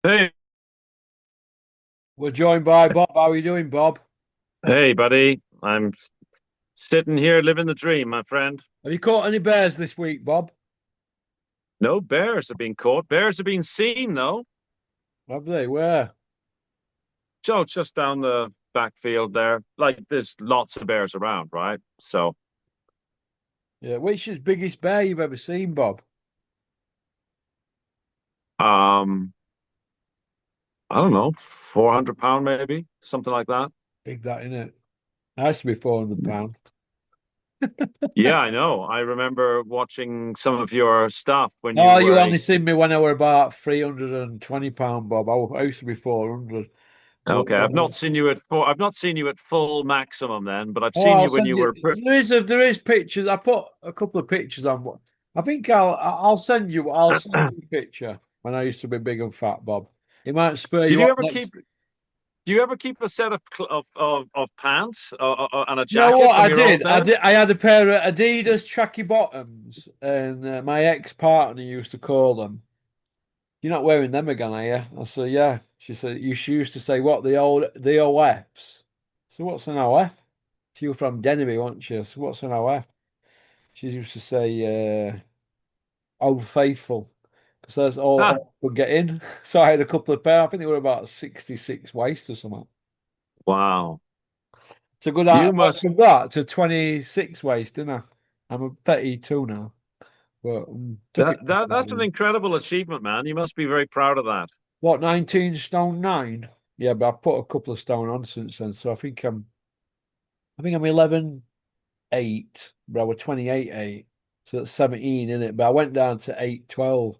Hey, We're joined by Bob. How are you doing, Bob? hey, buddy. I'm sitting here living the dream, my friend. Have you caught any bears this week, Bob? No bears have been caught. Bears have been seen, though. Have they? Where? So just down the backfield there. Like there's lots of bears around, right? So, Yeah. Which is biggest bear you've ever seen, Bob? um, I don't know, 400 pound maybe, something like that. Big that, innit? I used to be £400. Yeah, I know. I remember watching some of your stuff when you Oh, you were only seen me when I were about £320, Bob. I used to be 400. But okay. I've not seen you at full maximum then, but I've oh, seen I'll you when send you you. were. There is pictures. I put a couple of pictures on. I think I'll send you a picture when I used to be big and fat, Bob. It might spur Did you you on ever next. keep? Do you ever keep a set of pants and a You know jacket what from I your old did? I bed? did. I had a pair of Adidas tracky bottoms, and my ex-partner used to call them. You're not wearing them again, are you? I said, yeah. She used to say, what, the OFs? So what's an OF? She was from Denby, wasn't she? So what's an OF? She used to say, Old Faithful, because that's Ah, all I could get in. So I had a couple of pair. I think they were about 66 waist or something. wow. It's a good You art. Went must from that to 26 waist, didn't I? I'm a 32 now, but took it. that's an incredible achievement, man. You must be very proud of that. What, 19 stone 9? Yeah, but I've put a couple of stone on since then. So I think I'm 11.8, but I was 28.8. So that's 17 in it. But I went down to 8.12.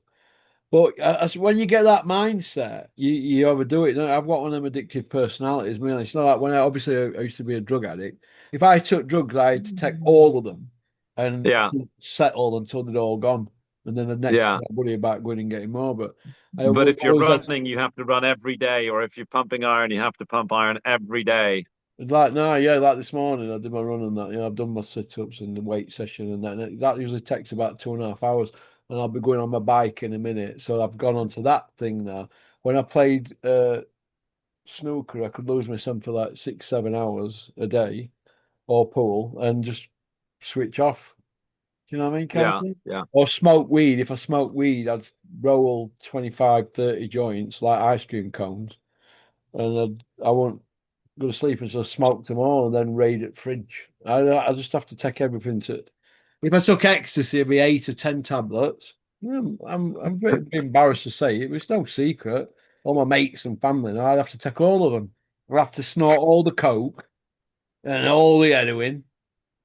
But when you get that mindset, you overdo it. Don't you? I've got one of them addictive personalities. Really, it's not like when I used to be a drug addict. If I took drugs, I had to take all of them and Yeah, settle until they'd all gone, and then the next day yeah. I'd worry about going and getting more. But I But if you're always had running, you have to run every day, or if you're pumping iron, you have to pump iron every day. like no, yeah, like this morning I did my run and that. I've done my sit ups and the weight session and that. And that usually takes about 2.5 hours, and I'll be going on my bike in a minute. So I've gone on to that thing now. When I played snooker, I could lose myself for like 6, 7 hours a day or pool and just switch off. Do you know what I mean? Kind of Yeah, thing. yeah. Or smoke weed. If I smoke weed, I'd roll 25, 30 joints like ice cream cones, and I won't go to sleep until I smoked them all and then raid at fridge. I just have to take everything to. If I took ecstasy, it'd be 8 or 10 tablets. I'm a bit embarrassed to say it, but it's no secret. All my mates and family, and I'd have to take all of them. I'd have to snort all the coke and all the heroin.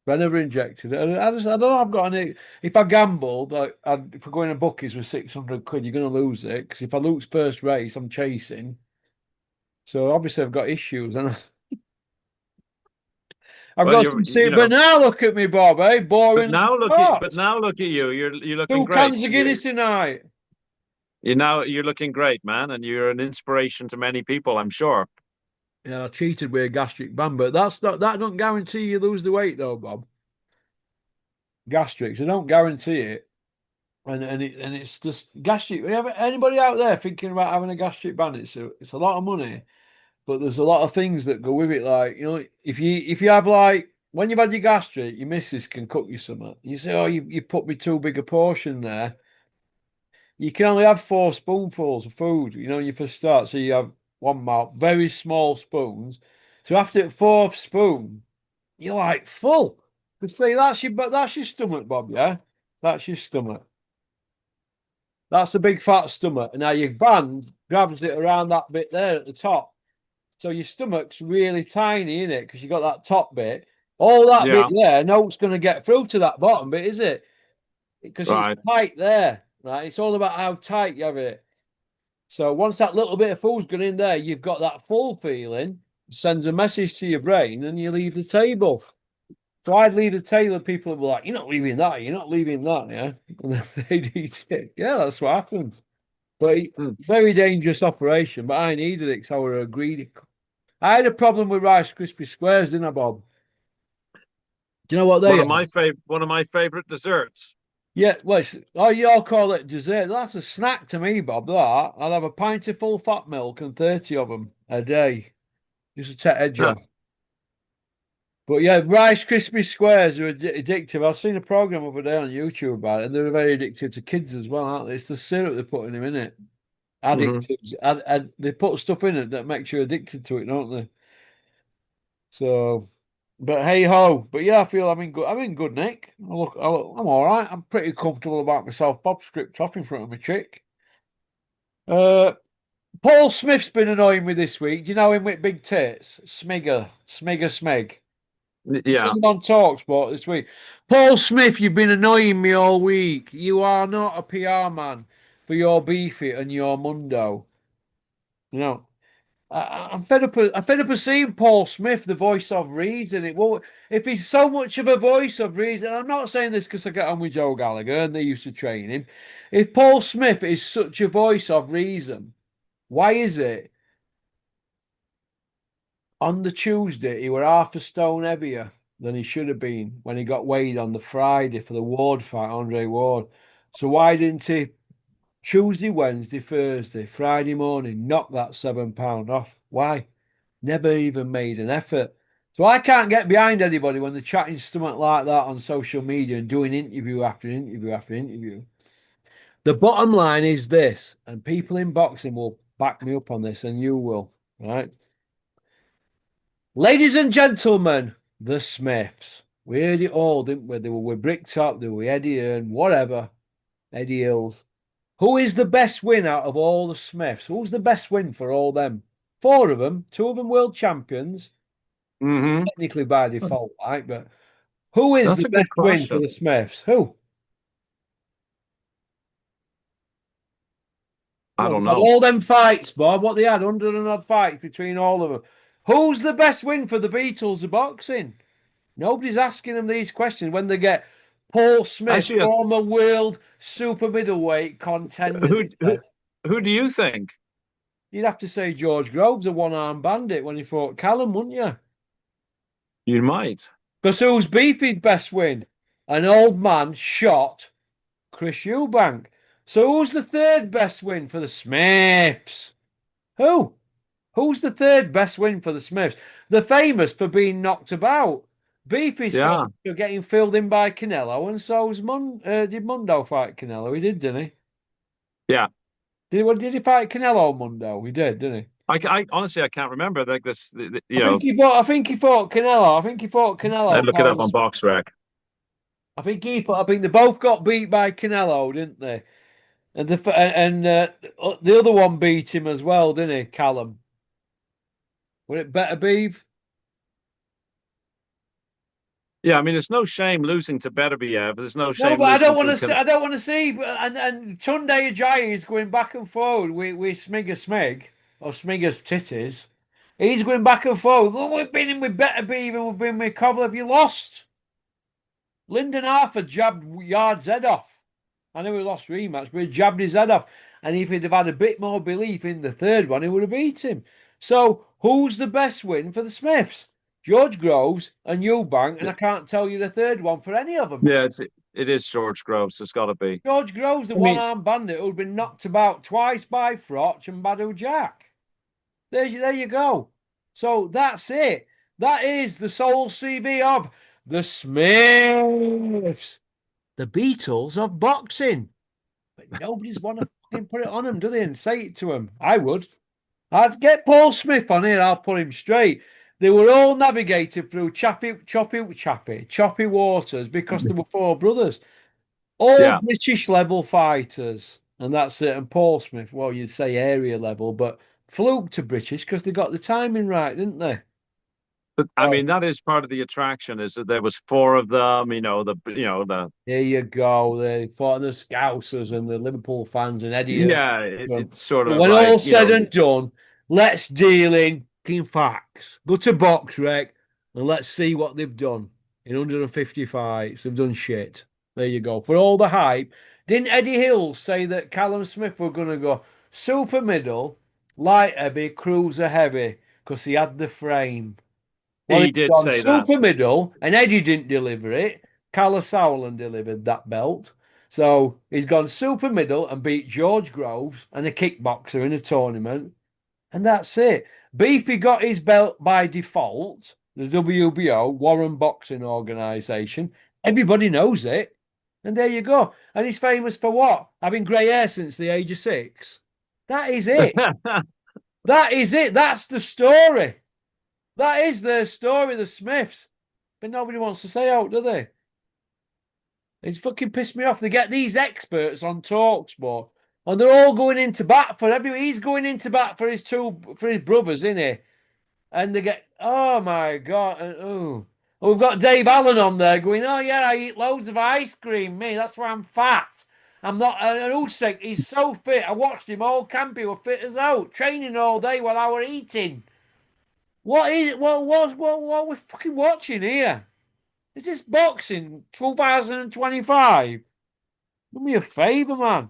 But I never injected it. I don't know. I've got any. If I gambled, if I go in a bookies with 600 quid, you're going to lose it. Because if I lose first race, I'm chasing. So obviously I've got issues, and I've Well, got some you But know, now look at me, Bob. Eh? Boring as but what? now look at you. You're looking Two great. cans of Guinness tonight. You're looking great, man, and you're an inspiration to many people, I'm sure. Yeah, I cheated with a gastric band, but that don't guarantee you lose the weight though, Bob. Gastrics, I don't guarantee it. And it's just gastric. Anybody out there thinking about having a gastric band? It's a lot of money, but there's a lot of things that go with it. Like, if you have like when you've had your gastric, your missus can cook you something. You say, oh, you put me too big a portion there. You can only have 4 spoonfuls of food, when you first start. So you have one mouth, very small spoons. So after the fourth spoon, you're like full. But see, that's your stomach, Bob, yeah? That's your stomach. That's a big fat stomach. And now your band grabs it around that bit there at the top. So your stomach's really tiny, in it? Because you got that top bit. All that bit Yeah, there, no one's going to get through to that bottom bit, is it? Because it's right. tight there, right? It's all about how tight you have it. So once that little bit of food's gone in there, you've got that full feeling, sends a message to your brain, and you leave the table. So I'd leave the table, and people would be like, "You're not leaving that. You're not leaving that." Yeah, and then they'd eat it. Yeah, that's what happened. But Hmm. very dangerous operation. But I needed it because I were a greedy. I had a problem with Rice Krispie squares, didn't I, Bob? Do you know what they are? One of my favorite desserts. Yeah, well, oh, you all call it dessert. That's a snack to me, Bob. That I'll have a pint of full fat milk and 30 of them a day just to take edge Huh. off. But yeah, Rice Krispie Squares are addictive. I've seen a program over there on YouTube about it, and they're very addictive to kids as well, aren't they? It's the syrup they're putting them in it. Hmm. Addictives. They put stuff in it that makes you addicted to it, don't they? So, but hey ho. But yeah, I feel I'm in good. I'm in good nick. I'm all right. I'm pretty comfortable about myself. Bob stripped off in front of my chick. Uh, Paul Smith's been annoying me this week. Do you know him with big tits? Smeg. You seen Yeah. him on Talksport this week. Paul Smith, you've been annoying me all week. You are not a PR man for your Beefy and your Mundo. You know, I'm fed up. I'm fed up of seeing Paul Smith, the voice of reason. It won't. If he's so much of a voice of reason, I'm not saying this because I get on with Joe Gallagher and they used to train him. If Paul Smith is such a voice of reason, why is it on the Tuesday he were half a stone heavier than he should have been when he got weighed on the Friday for the Ward fight, Andre Ward? So why didn't he Tuesday, Wednesday, Thursday, Friday morning knock that £7 off? Why? Never even made an effort. So I can't get behind anybody when they're chatting stomach like that on social media and doing interview after interview after interview. The bottom line is this, and people in boxing will back me up on this, and you will, right? Ladies and gentlemen, the Smiths. We heard it all, didn't we? They were with Bricktop, they were with Eddie Earn, whatever, Eddie Hills. Who is the best win out of all the Smiths? Who's the best win for all them? Four of them, two of them world champions, Hmm. technically by default, right? But who is That's the a good best win for question. the Smiths? Who? I Well, don't they've had know. all them fights, Bob. What they had, 100 and odd fights between all of them. Who's the best win for the Beatles of boxing? Nobody's asking them these questions when they get Paul Smith, Actually, former world super middleweight contender. who who who do you think? You'd have to say George Groves, a one-armed bandit when he fought Callum, wouldn't you? You might. Because who's Beefy's best win? An old man shot Chris Eubank. So who's the third best win for the Smiths? Who? Who's the third best win for the Smiths? They're famous for being knocked about. Beefy's Yeah. famous for getting filled in by Canelo, and so's did Mundo fight Canelo? He did, didn't he? Yeah. Did he fight Canelo Mundo? He did, didn't he? I honestly I can't remember like this. I think he fought Canelo. I think he fought I Canelo. look it up on BoxRec. I think they both got beat by Canelo, didn't they? And the other one beat him as well, didn't he? Callum. Would it better Beeve? Yeah, I mean, there's no shame losing to Beterbiev. There's no No, shame but I don't losing want to to see. I don't want to see. And Tunde Ajayi is going back and forward with Smig or Smigger's titties. He's going back and forward. Well, we've been in with Better Beeve and we've been with Kovalev. Have you lost? Lyndon Arthur jabbed Yard's head off. I know he lost rematch, but he jabbed his head off. And if he'd have had a bit more belief in the third one, he would have beat him. So who's the best win for the Smiths? George Groves and Eubank, and I can't tell you the third one for any of them. yeah, it is George Groves. It's got to be. George Groves, the I mean, one-armed bandit who'd been knocked about twice by Frotch and Badu Jack. There you go. So that's it. That is the sole CV of the Smiths, the Beatles of boxing. But nobody's want to fucking put it on them, do they? And say it to them. I would. I'd get Paul Smith on here. I'll put him straight. They were all navigated through choppy waters because there were four brothers, all yeah, British level fighters, and that's it. And Paul Smith, well, you'd say area level, but fluke to British because they got the timing right, didn't they? but I Oh, mean that is part of the attraction. Is that there was four of them? The there you go. They fought the Scousers and the Liverpool fans and Eddie. yeah. But It's sort of when like all said and done, let's deal in fucking facts. Go to box rec and let's see what they've done in 150 fights. They've done shit. There you go. For all the hype, didn't Eddie Hill say that Callum Smith were going to go super middle, light heavy, cruiser heavy because he had the frame? Well, he he's did gone say that. super middle, and Eddie didn't deliver it. Carlos Sauerland delivered that belt. So he's gone super middle and beat George Groves and a kickboxer in a tournament, and that's it. Beefy got his belt by default. The WBO, Warren Boxing Organization. Everybody knows it. And there you go. And he's famous for what? Having grey hair since the age of 6. That is it. That is it. That's the story. That is their story, the Smiths. But nobody wants to say out, do they? It's fucking pissed me off. They get these experts on Talksport, and they're all going into bat for every. He's going into bat for his brothers, isn't he? And they get, oh my god, oh. We've got Dave Allen on there going, oh yeah, I eat loads of ice cream, me. That's why I'm fat. I'm not. And Usyk, he's so fit. I watched him all camp. He were fit as out, training all day while I were eating. What is it? What we're fucking watching here? Is this boxing 2025? Do me a favour, man.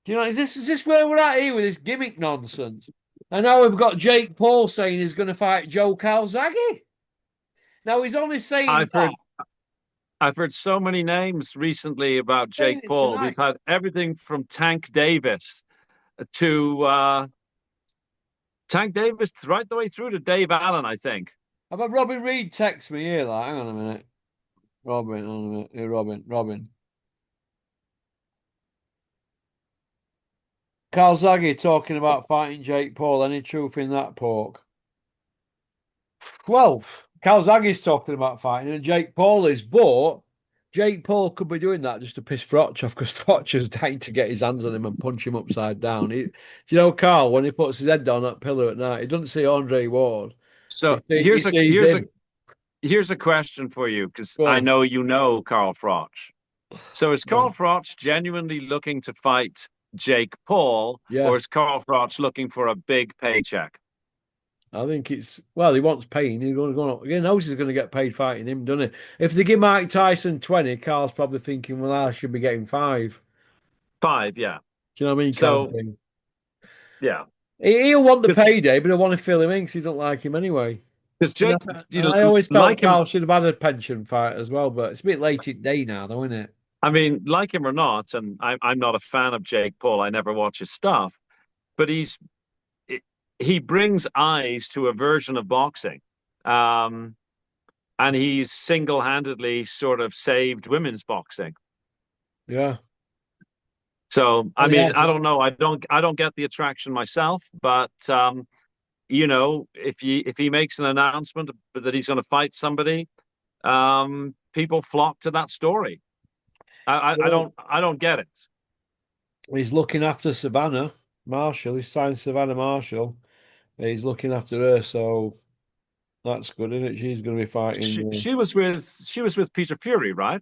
Do you know, is this where we're at here with this gimmick nonsense? And now we've got Jake Paul saying he's going to fight Joe Calzaghe. Now he's only saying I've that, heard I've heard so many names recently about saying Jake it Paul. We've tonight. had everything from to Tank Davis right the way through to Dave Allen, I think. How about Robin Reed text me here? Like, hang on a minute. Robin, hang on a minute. Here, Robin. Calzaghe talking about fighting Jake Paul. Any truth in that, pork? Well, Calzaghe's talking about fighting, and Jake Paul is, but Jake Paul could be doing that just to piss Frotch off because Frotch is dying to get his hands on him and punch him upside down. Do you know, Carl, when he puts his head down that pillar at night, he doesn't see Andre Ward. So He sees him. here's a question for you because Go I on. know you know Carl Froch. So is Go Carl on. Froch genuinely looking to fight Jake Paul, or Yeah, is Carl Froch looking for a big paycheck? I think it's, well, he wants paying. He's going to go on. He knows he's going to get paid fighting him, doesn't he? If they give Mike Tyson 20, Carl's probably thinking, well, I should be getting 5. 5, yeah. Do you know what I mean? Kind of So thing. yeah, He'll want the because payday, but he'll want to fill him in because he don't like him anyway. And Jake, and I always felt like him. Carl should have had a pension fight as well, but it's a bit late in day now, though, isn't it? I mean, like him or not, and I'm not a fan of Jake Paul. I never watch his stuff, but he brings eyes to a version of boxing. Um, and he's single-handedly sort of saved women's boxing. Yeah. So, I And mean, yes, I don't know. I don't get the attraction myself, but if he makes an announcement that he's going to fight somebody, people flock to that story. well, I don't get it. he's looking after Savannah Marshall. He's signed Savannah Marshall. He's looking after her, so that's good, isn't it? She's going to be fighting. She was with Peter Fury, right?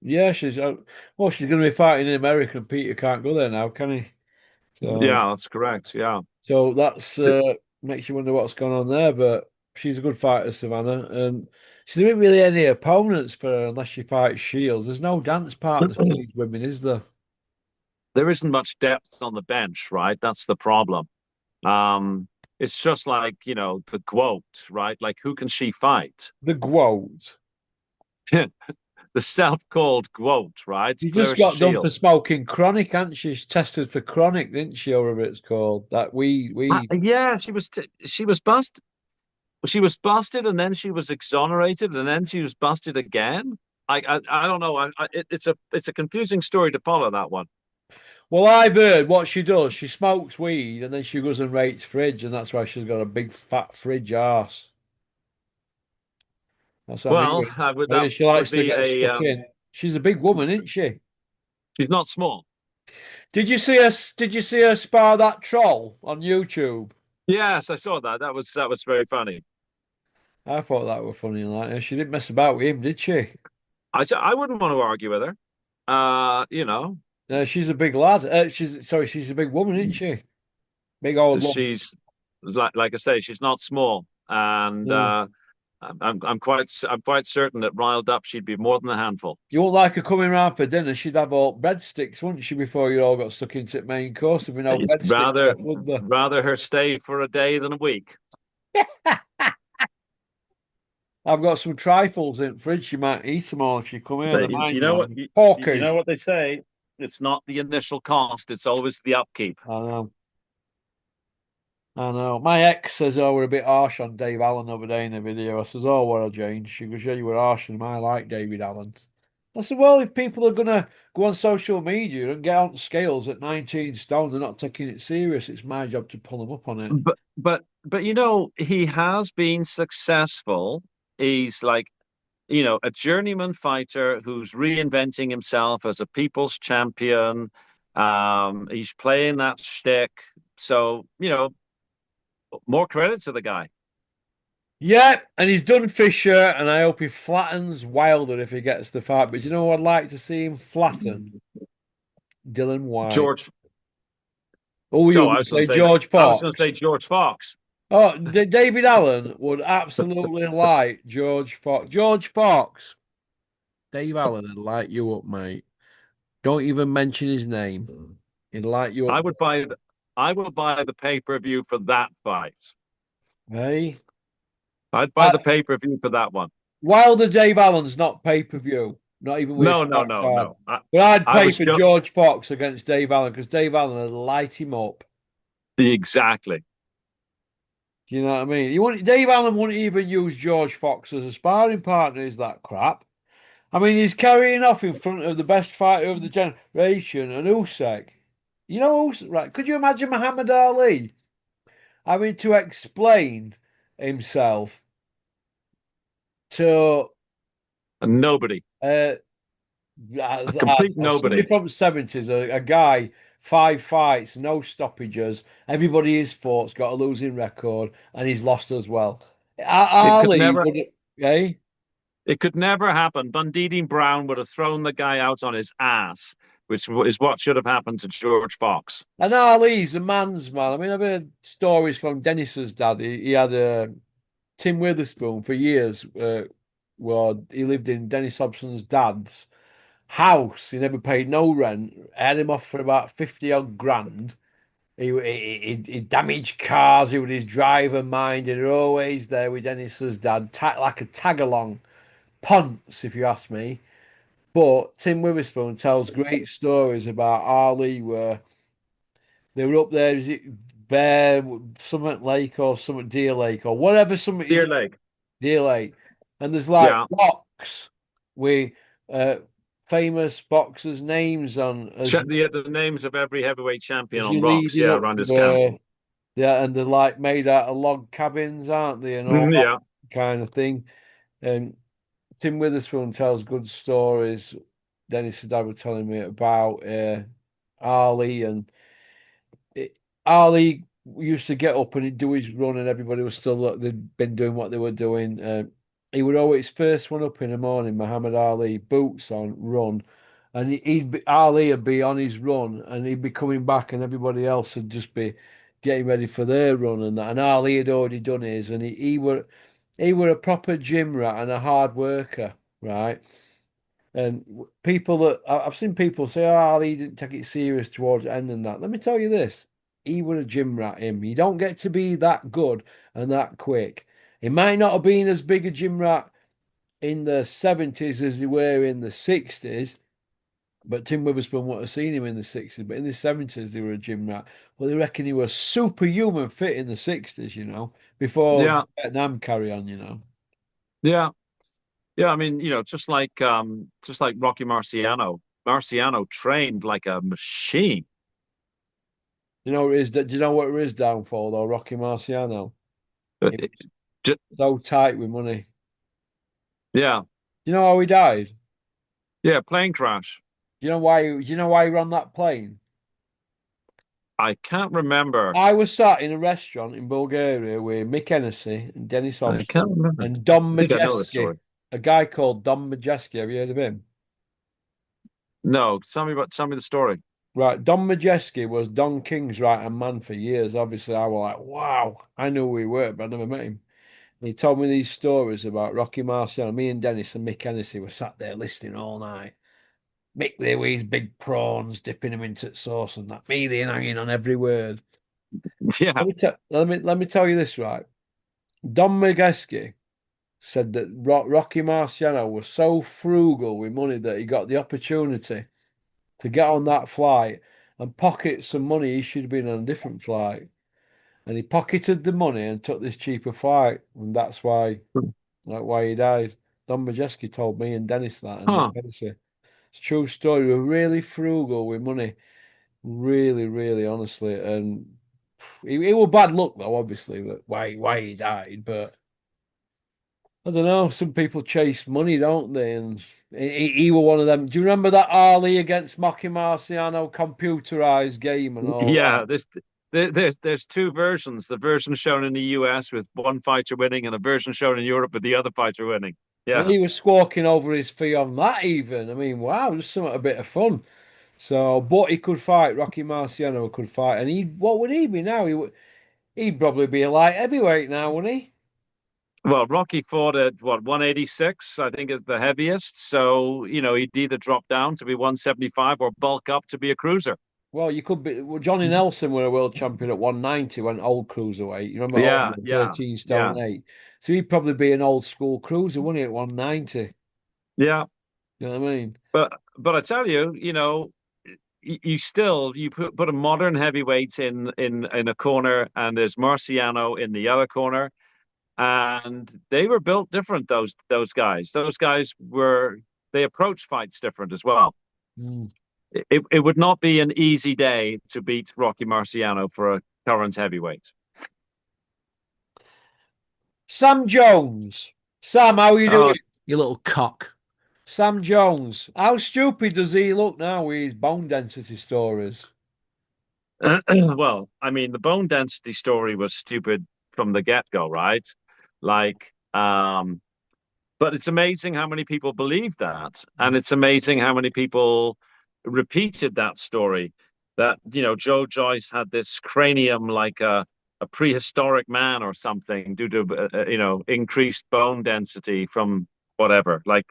Yeah, well, she's going to be fighting in America, and Peter can't go there now, can he? So, Yeah, that's correct. Yeah. so that's makes you wonder what's going on there. But she's a good fighter, Savannah, and she's not really any opponents for her unless she fights Shields. There's no dance partners for these women, is there? There isn't much depth on the bench, right? That's the problem. It's just like, the quote, right? Like, who can she fight? The Guote. The self-called quote, right? She just Clarissa got done for Shields. smoking chronic, hadn't she? She's tested for chronic, didn't she? Or whatever it's called. That we. Yeah, she was busted. She was busted, and then she was exonerated, and then she was busted again. I don't know. It's a confusing story to follow that one. Well, I've heard what she does. She smokes weed and then she goes and rates fridge, and that's why she's got a big fat fridge arse. That's what I Well, mean. that She would likes to be get a. stuck in. She's a big woman, isn't she? She's not small. Did you see her spar that troll on YouTube? Yes, I saw that. That was very funny. I thought that was funny. Like, she didn't mess about with him, did she? I said I wouldn't want to argue with her. You know, She's a big lad. She's a big woman, isn't she? Big old lump. she's like I say, she's not small, and No. I'm quite certain that riled up, she'd be more than a handful. You won't like her coming round for dinner. She'd have all breadsticks, wouldn't she, before you all got stuck into the main course? There'd be no It's breadsticks left, would there? rather her stay for a day than a week. I've got some trifles in the fridge. You might eat them all if you come here. They're But mine you know now. what you know Porkies. what they say. It's not the initial cost; it's always the upkeep. I know. I know. My ex says, "Oh, we're a bit harsh on Dave Allen over there in the video." I says, "Oh, what a change." She goes, "Yeah, you were harsh on him. I like David Allen." I said, "Well, if people are gonna go on social media and get on scales at 19 stone, they're not taking it serious. It's my job to pull them up on it." But you know, he has been successful. He's like, you know, a journeyman fighter who's reinventing himself as a people's champion. He's playing that shtick. So, you know, more credit to the guy. Yeah, and he's done Fisher, and I hope he flattens Wilder if he gets the fight. But you know who I'd like to see him flatten? Dylan White. George. Oh, you Joe, were going to say George I was going to Fox. say George Fox. Oh, David Allen would absolutely like George Fox. George Fox. Dave Allen would light you up, mate. Don't even mention his name. He'd light you up. I would buy I will buy the pay-per-view for that fight. Hey? I'd buy Uh, the pay-per-view for that one. Wilder Dave Allen's not pay-per-view. Not even with No, a no, fat no, card. no. But I'd I pay was for just George Fox against Dave Allen because Dave Allen would light him up. exactly. Do you know what I mean? Dave Allen wouldn't even use George Fox as a sparring partner, is that crap? I mean, he's carrying off in front of the best fighter of the generation and Usyk. You know, right? Could you imagine Muhammad Ali having to explain himself to And nobody, uh, a as, I complete don't know, somebody nobody. from the 70s, a guy, 5 fights, no stoppages, everybody he's fought's got a losing record, and he's lost as well. It could Ali never would, eh? It could never happen. Dundee Brown would have thrown the guy out on his ass, which is what should have happened to George Fox. And Ali's a man's man. I mean, I've heard stories from Dennis's dad. He had a Tim Witherspoon for years. Well, he lived in Dennis Hobson's dad's house. He never paid no rent. Had him off for about 50 odd grand. He damaged cars. He was his driver mind. He was always there with Dennis's dad, like a tag along. Ponce, if you ask me. But Tim Witherspoon tells great stories about Ali where they were up there. Is it Bear, Summit Lake or Summit Deer Lake or whatever? Summit is Dear it Lake. Deer Lake? And there's like Yeah. rocks with uh, famous boxers' names on The names of every heavyweight champion as on you're rocks, leading yeah, up around to his camp. there. Yeah, and they're like made out of log cabins, aren't they? And all that Yeah. kind of thing. And Tim Witherspoon tells good stories. Dennis and Dad were telling me about Ali and it, Ali used to get up and he'd do his run, and everybody was still they'd been doing what they were doing. He would always first one up in the morning, Muhammad Ali, boots on, run, and Ali would be on his run, and he'd be coming back, and everybody else would just be getting ready for their run and that. And Ali had already done his, and he were a proper gym rat and a hard worker, right? And people that I've seen people say, "Oh, he didn't take it serious towards the end and that." Let me tell you this: he was a gym rat. Him, you don't get to be that good and that quick. He might not have been as big a gym rat in the 70s as he were in the 60s, but Tim Witherspoon would have seen him in the 60s. But in the 70s, they were a gym rat. Well, they reckon he was superhuman fit in the 60s, before Yeah. Vietnam carry on. Yeah. Yeah. I mean, you know, just like Rocky Marciano. Marciano trained like a machine. Do you know what it is downfall though, Rocky Marciano? Uh, He it- was so tight with money. yeah. Do you know how he died? Yeah. Plane crash. Do you know why he ran that plane? I can't remember. I was sat in a restaurant in Bulgaria with Mick Hennessy and Dennis I can't Hobson remember. and Dom I think I know this Majeski, story. a guy called Dom Majeski. Have you heard of him? No, tell me the story. Right, Dom Majeski was Don King's right hand man for years. Obviously, I was like, wow, I knew who he were, but I never met him. And he told me these stories about Rocky Marciano. Me and Dennis and Mick Hennessy were sat there listening all night. Mick there with his big prawns, dipping them into sauce and that. Me there hanging on every word. Yeah. Let me tell you this, right? Don Majeski said that Rocky Marciano was so frugal with money that he got the opportunity to get on that flight and pocket some money. He should have been on a different flight. And he pocketed the money and took this cheaper flight. And that's why he died. Don Majeski told me and Dennis that and Nick Huh. Hennessy. It's a true story. We're really frugal with money. Really, really, honestly. And he was bad luck though, obviously, but why he died. But I don't know. Some people chase money, don't they? And he were one of them. Do you remember that Ali against Mocky Marciano computerized game and all Yeah, that? there's two versions. The version shown in the US with one fighter winning, and a version shown in Europe with the other fighter winning. And Yeah. he was squawking over his fee on that even. I mean, wow, just something a bit of fun. So, but he could fight. Rocky Marciano could fight, and what would he be now? He'd probably be a light heavyweight now, wouldn't he? Well, Rocky fought at what 186, I think is the heaviest. So, he'd either drop down to be 175 or bulk up to be a cruiser. Well, you could be. Well, Johnny Nelson were a world champion at 190, went old cruiserweight. You remember Yeah, Oldman, yeah, 13 yeah, stone 8. So he'd probably be an old school cruiser, wouldn't he, at 190? yeah. You know what I mean? But I tell you, you put a modern heavyweight in a corner, and there's Marciano in the other corner, and they were built different. Those guys. Those guys were they approach fights different as well. Mm. It would not be an easy day to beat Rocky Marciano for a current heavyweight. Sam Jones. Sam, how are you Uh, doing? You little cock. Sam Jones. How stupid does he look now with his bone density stories? well, I mean, the bone density story was stupid from the get-go, right? Like, but it's amazing how many people believe that, and it's amazing how many people repeated that story. That Joe Joyce had this cranium like a prehistoric man or something due to increased bone density from whatever. Like,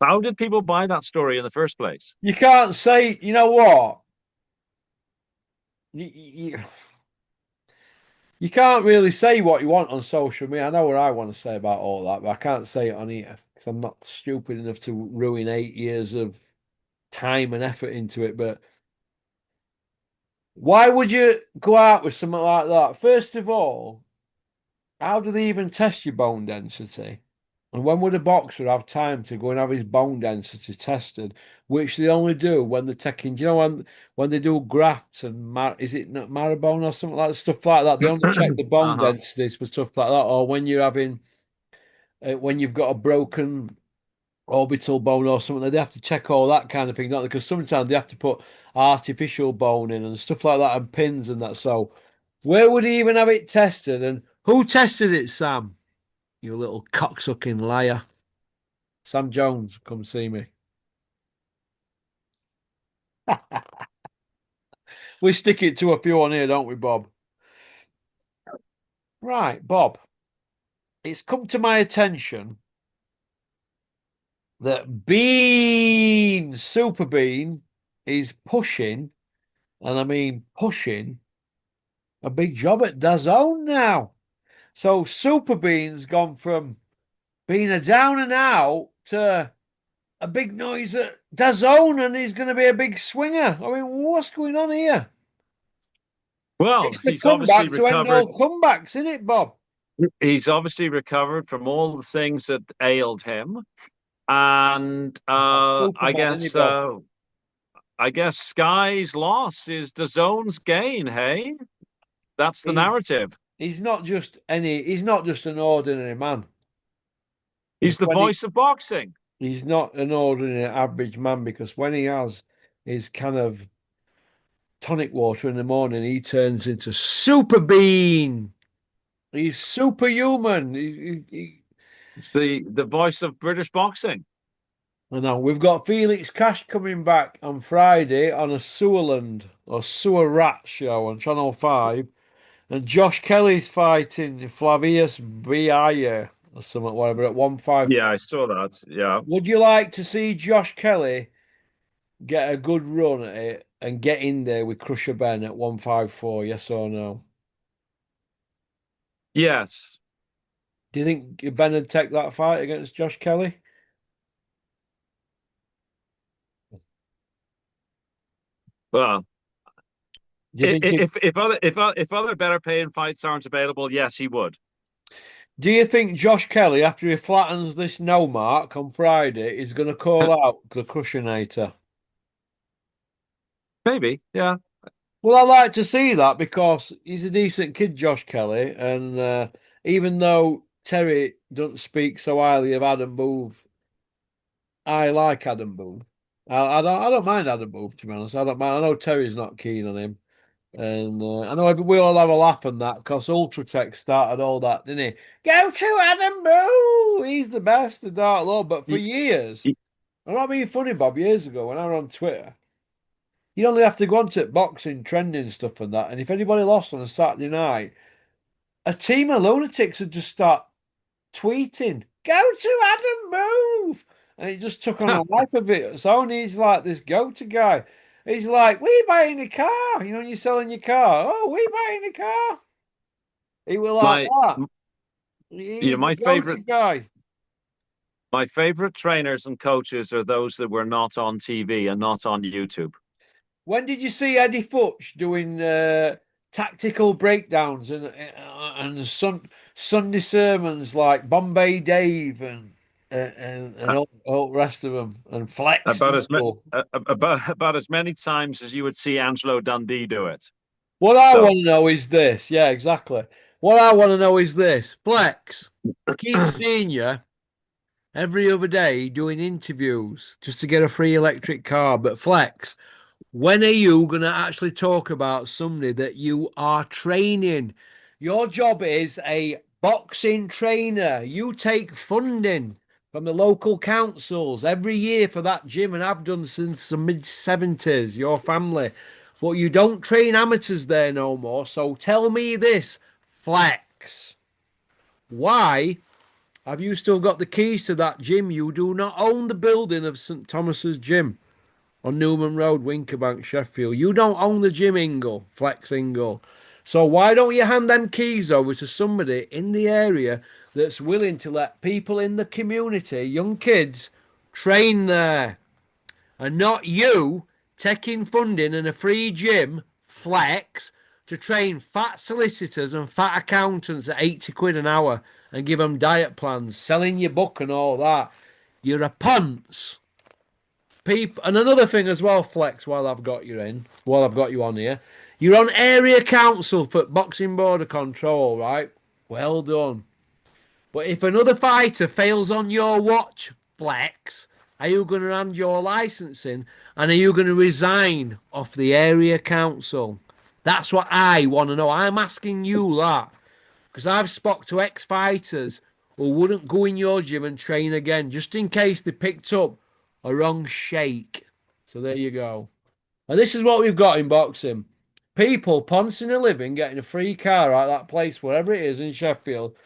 how did people buy that story in the first place? You can't say, you know what? You can't really say what you want on social media. I know what I want to say about all that, but I can't say it on here because I'm not stupid enough to ruin 8 years of time and effort into it. But why would you go out with something like that? First of all, how do they even test your bone density? And when would a boxer have time to go and have his bone density tested, which they only do when they're taking, do you know, when they do grafts and is it not marrow or something like stuff like that? They only check the bone Uh-huh. densities for stuff like that, or when you're having when you've got a broken orbital bone or something, they have to check all that kind of thing, don't they? Because sometimes they have to put artificial bone in and stuff like that and pins and that. So where would he even have it tested? And who tested it, Sam? You little cocksucking liar. Sam Jones, come see me. We stick it to a few on here, don't we, Bob? Right, Bob. It's come to my attention that Super Bean, is pushing, and I mean pushing, a big job at DAZN now. So Super Bean's gone from being a down and out to a big noise at DAZN, and he's going to be a big swinger. I mean, what's going on here? Well, It's the comeback to end all recovered. comebacks, isn't it, Bob? He's obviously recovered from all the things that ailed him, and He's got Superman, isn't he, Bob? I guess Sky's loss is the zone's gain. Hey, that's the He's narrative. he's not just an ordinary man. He's Because the voice of boxing. he's not an ordinary average man, because when he has his kind of tonic water in the morning, he turns into Super Bean. He's superhuman. It's the voice of British boxing. I know we've got Felix Cash coming back on Friday on a Sewerland or Sewer Rat show on Channel 5. And Josh Kelly's fighting Flavius Biaye or something, whatever, at 155. Yeah, I saw that. Yeah. Would you like to see Josh Kelly get a good run at it and get in there with Crusher Ben at 154? Yes or no? Yes. Do you think Ben would take that fight against Josh Kelly? Well, Do you think if other better paying fights aren't available, yes, he would. do you think Josh Kelly, after he flattens this no mark on Friday, is going to call out the Cushionator? Maybe, yeah. Well, I like to see that because he's a decent kid, Josh Kelly, and even though Terry doesn't speak so highly of Adam Booth, I like Adam Booth. I don't mind Adam Booth, to be honest. I don't mind. I know Terry's not keen on him. And I know we all have a laugh on that because Ultratech started all that, didn't he? Go to Adam Boo! He's the best, the Dark Lord. But for Y- years, y- I'm not being funny, Bob, years ago when I was on Twitter, you only have to go onto boxing, trending stuff and that. And if anybody lost on a Saturday night, a team of lunatics would just start tweeting, go to Adam Move. And it just took on a life of it. So he's like this go-to guy. He's like, we buying a car. You know, when you're selling your car. Oh, we buying a car. He was like my that. you know He's the go-to guy. my favorite trainers and coaches are those that were not on TV and not on YouTube. When did you see Eddie Futch doing tactical breakdowns and Sunday sermons like Bombay Dave and Uh, all the rest of them and Flex? About about as many times as you would see Angelo Dundee do it. What I So want to know is this. Yeah, exactly. What I want to know is this. Flex, I keep seeing you every other day doing interviews just to get a free electric car. But Flex, when are you going to actually talk about somebody that you are training? Your job is a boxing trainer. You take funding from the local councils every year for that gym, and I've done since the mid 70s, your family. But you don't train amateurs there no more. So tell me this, Flex. Why have you still got the keys to that gym? You do not own the building of St. Thomas's Gym on Newman Road, Winkerbank, Sheffield. You don't own the gym, Ingle, Flex Ingle. So why don't you hand them keys over to somebody in the area that's willing to let people in the community, young kids, train there? And not you taking funding and a free gym, Flex, to train fat solicitors and fat accountants at 80 quid an hour and give them diet plans, selling your book and all that. You're a punce. People, and another thing as well, Flex, while I've got you on here, you're on area council for boxing border control, right? Well done. But if another fighter fails on your watch, Flex, are you going to hand your licensing and are you going to resign off the area council? That's what I want to know. I'm asking you that because I've spoke to ex-fighters who wouldn't go in your gym and train again just in case they picked up a wrong shake. So there you go. And this is what we've got in boxing. People pouncing a living, getting a free car out of that place, wherever it is in Sheffield,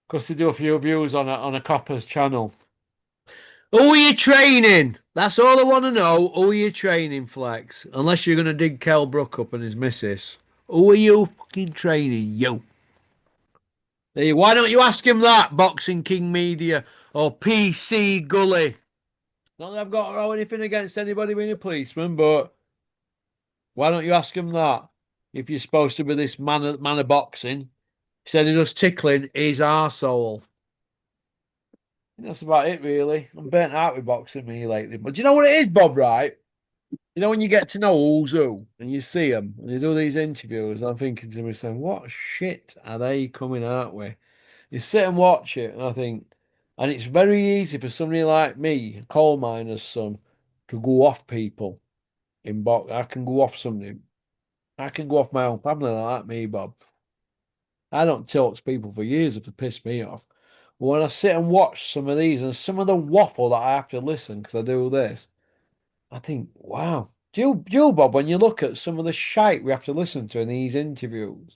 because they do a few views on a Copper's channel. Who are you training? That's all I want to know. Who are you training, Flex? Unless you're going to dig Kel Brook up and his missus. Who are you fucking training? You. Hey, why don't you ask him that, Boxing King Media or PC Gully? Not that I've got anything against anybody being a policeman, but why don't you ask him that? If you're supposed to be this man of boxing, instead of just tickling his arsehole. That's about it, really. I'm burnt out with boxing me lately. But do you know what it is, Bob, right? You know when you get to know who's who and you see them and they do these interviews, I'm thinking to myself, what shit are they coming out with? You sit and watch it, and I think, and it's very easy for somebody like me, a coal miner's son, to go off people in box. I can go off somebody. I can go off my own family like me, Bob. I don't talk to people for years if they piss me off. But when I sit and watch some of these and some of the waffle that I have to listen because I do this, I think, wow. Do you, Bob, when you look at some of the shite we have to listen to in these interviews?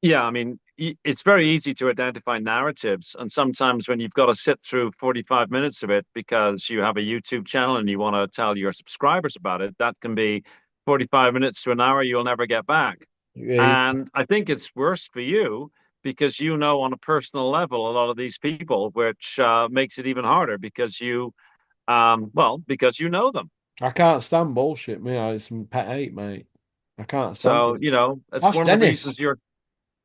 yeah, I mean, it's very easy to identify narratives, and sometimes when you've got to sit through 45 minutes of it because you have a YouTube channel and you want to tell your subscribers about it, that can be 45 minutes to an hour you'll never get back. Yeah, And I think it's worse for you because you know on a personal level a lot of these people, which makes it even harder because because you know them. I can't stand bullshit, me. It's my pet hate, mate. I can't stand So, it. that's That's Dennis.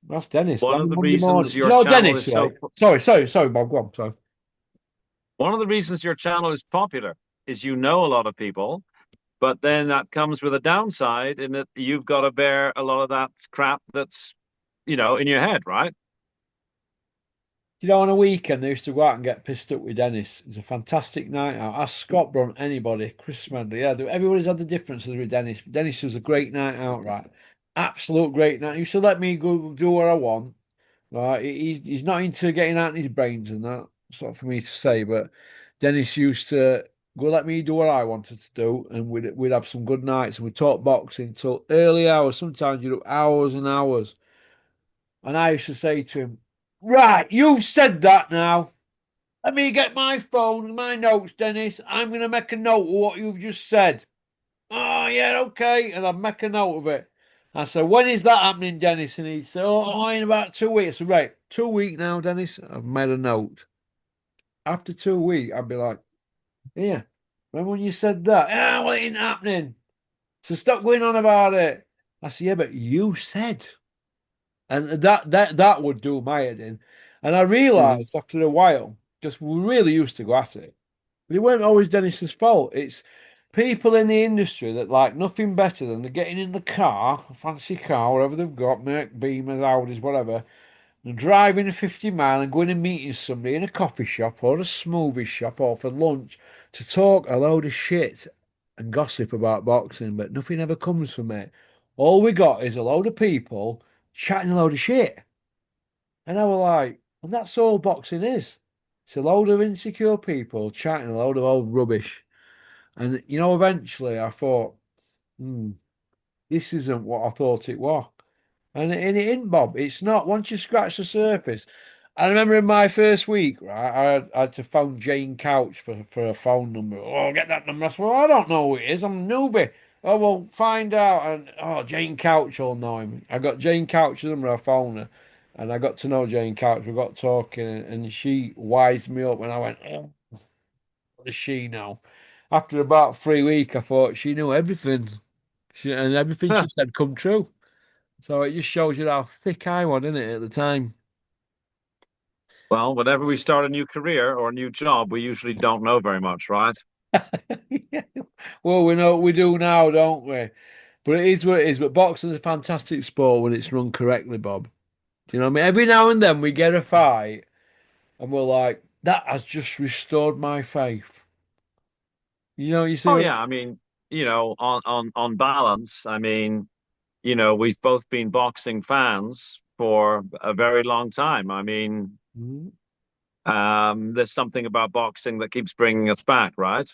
That's Dennis. one On of a the Monday reasons morning. Do you your know channel Dennis, is so right? Sorry, Bob. Go on. Sorry. one of the reasons your channel is popular is you know a lot of people, but then that comes with a downside in that you've got to bear a lot of that crap that's, in your head, right? You know, on a weekend, they used to go out and get pissed up with Dennis. It was a fantastic night out. Ask Scott Brunt, anybody, Chris Smedley. Yeah, everybody's had the differences with Dennis. Dennis was a great night out, right? Absolute great night. He used to let me go do what I want, right? He's not into getting out in his brains and that. It's not for me to say, but Dennis used to go let me do what I wanted to do, and we'd have some good nights, and we'd talk boxing till early hours. Sometimes you'd up hours and hours. And I used to say to him, right, you've said that now. Let me get my phone and my notes, Dennis. I'm going to make a note of what you've just said. Oh, yeah, okay. And I'd make a note of it. I said, when is that happening, Dennis? And he'd say, in about 2 weeks. I said, right, 2 weeks now, Dennis. I've made a note. After 2 weeks, I'd be like, yeah, remember when you said that? Yeah, well, it ain't happening. So stop going on about it. I said, yeah, but you said. And that would do my head in. And I Mhm. realised after a while, because we really used to go at it, but it weren't always Dennis's fault. It's people in the industry that like nothing better than they're getting in the car, a fancy car, whatever they've got, Merc, Beamers, Audis, whatever, and driving a 50 mile and going and meeting somebody in a coffee shop or a smoothie shop or for lunch to talk a load of shit and gossip about boxing, but nothing ever comes from it. All we got is a load of people chatting a load of shit. And I was like, and that's all boxing is. It's a load of insecure people chatting a load of old rubbish. And, eventually I thought, hmm, this isn't what I thought it was. And it ain't, Bob. It's not. Once you scratch the surface. I remember in my first week, right, I had to phone Jane Couch for a phone number. Oh, get that number. I said, well, I don't know who it is. I'm a newbie. Oh, well, find out. And, Jane Couch will know him. I got Jane Couch's number. I phoned her. And I got to know Jane Couch. We got talking, and she wised me up. And I went, oh, what does she know? After about 3 weeks, I thought she knew everything. And everything she said come true. So it just shows you how thick I was, didn't it, at the time? Well, whenever we start a new career or a new job, we usually don't know very much, right? Yeah. Well, we know what we do now, don't we? But it is what it is. But boxing's a fantastic sport when it's run correctly, Bob. Do you know what I mean? Every now and then we get a fight and we're like, that has just restored my faith. You see Oh what yeah, I mean, on balance, I mean, we've both been boxing fans for a very long time. I mean, Mhm. there's something about boxing that keeps bringing us back, right?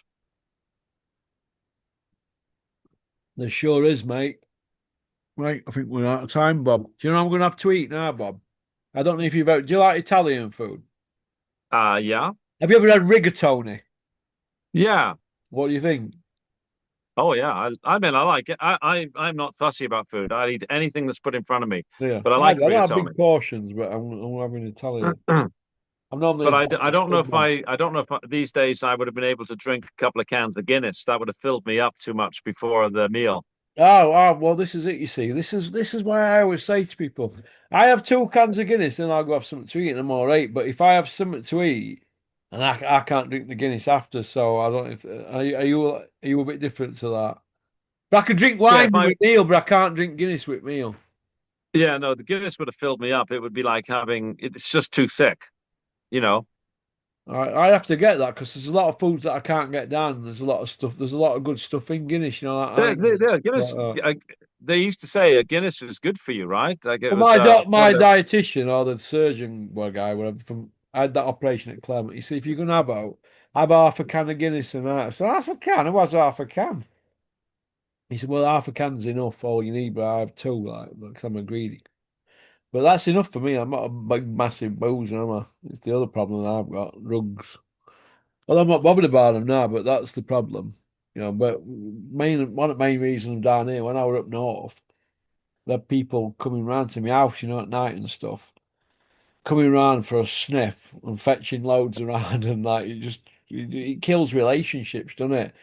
There sure is, mate. Right, I think we're out of time, Bob. Do you know I'm going to have to eat now, Bob? I don't know if you've ever, do you like Italian food? Yeah, Have you ever had rigatoni? yeah. What do you think? Oh yeah. I mean, I like it. I'm not fussy about food. I eat anything that's put in front of me, Yeah, but I I like don't have rigatoni. big portions, but I'm having Italian. I'm normally a But I Gastric don't know if man. these days I would have been able to drink a couple of cans of Guinness. That would have filled me up too much before the meal. Well, this is it. You see, this is why I always say to people, I have 2 cans of Guinness, and I'll go have something to eat, and I'm all right. But if I have something to eat, and I can't drink the Guinness after, so I don't. If are you a bit different to that? But I can drink Yeah, wine if I with meal, but I can't drink Guinness with meal. yeah, no, the Guinness would have filled me up. It would be like it's just too thick, you know. I have to get that because there's a lot of foods that I can't get down. And there's a lot of stuff. There's a lot of good stuff in Guinness, like Guinness. They used to say a Guinness is good for you, right? Like it Well, was one of my the dietitian or the surgeon, well, guy, whatever, from I had that operation at Clement. He said, if you're gonna have half a can of Guinness and that. So half a can. It was half a can. He said, well, half a can's enough. All you need, but I have two, like, because I'm a greedy. But that's enough for me. I'm not a big, massive boozer, am I? It's the other problem that I've got, drugs. Well, I'm not bothered about them now, but that's the problem. But one of the main reasons I'm down here, when I were up north, there had people coming round to my house, at night and stuff. coming around for a sniff and fetching loads around and like it kills relationships, doesn't it?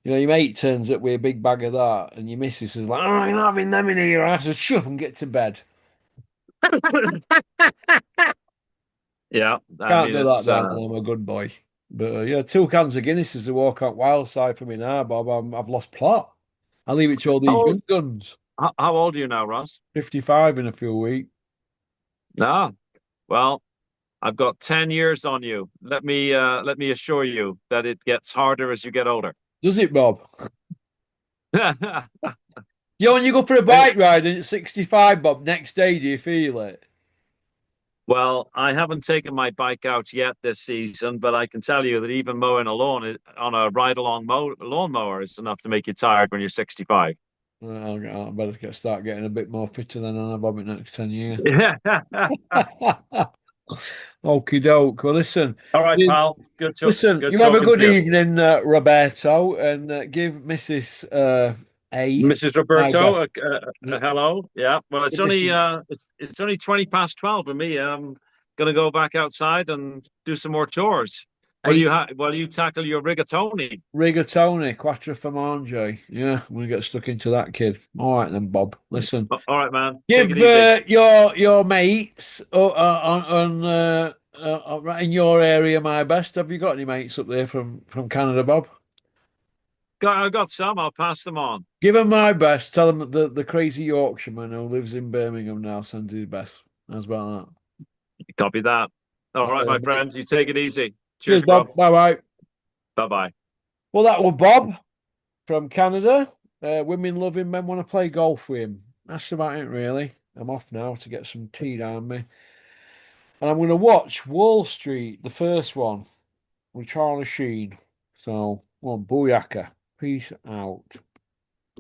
You know, your mate turns up with a big bag of that, and your missus is like, "Oh, I'm not having them in here." I said, "Shut up and get to bed." Yeah, I Can't mean do that, it's Dan. I'm a good boy. But yeah, 2 cans of Guinness is the walk out wild side for me now, Bob. I've lost plot. I leave it to all how these old young guns. how old are you now, Ross? 55 in a few weeks. Ah, well, I've got 10 years on you. Let me assure you that it gets harder as you get older. Does it, Bob? You know, when you go for a Hey, bike ride and it's 65, Bob, next day, do you feel it? well, I haven't taken my bike out yet this season, but I can tell you that even mowing a lawn on a ride-along lawnmower is enough to make you tired when you're 65. Well, I better start getting a bit more fitter than I Bob in the next 10 years. Yeah. Okie doke. Well, listen, All right, you, pal. Good you have a talking to good you. evening, Roberto, and give Mrs. A Mrs. my Roberto, best. hello. Yeah. Well, it's only 20 past 12 for me. I'm gonna go back outside and do some more chores. Eight While you tackle your rigatoni? rigatoni, quattro formaggi. Yeah, we get stuck into that, kid. All right then, Bob. Listen, All right, man. Take it give easy. your mates in your area my best. Have you got any mates up there from Canada, Bob? I got some. I'll pass them on. Give them my best. Tell them the crazy Yorkshireman who lives in Birmingham now sends his best. How's about Copy that. All that? right, my friend. You take it easy. Cheers, Cheers, bro. Bob. Bye bye. Bye bye. Well, that was Bob from Canada. Women love him, men want to play golf with him. That's about it, really. I'm off now to get some tea down me. And I'm going to watch Wall Street, the first one, with Charlie Sheen. So, well, booyaka. Peace out.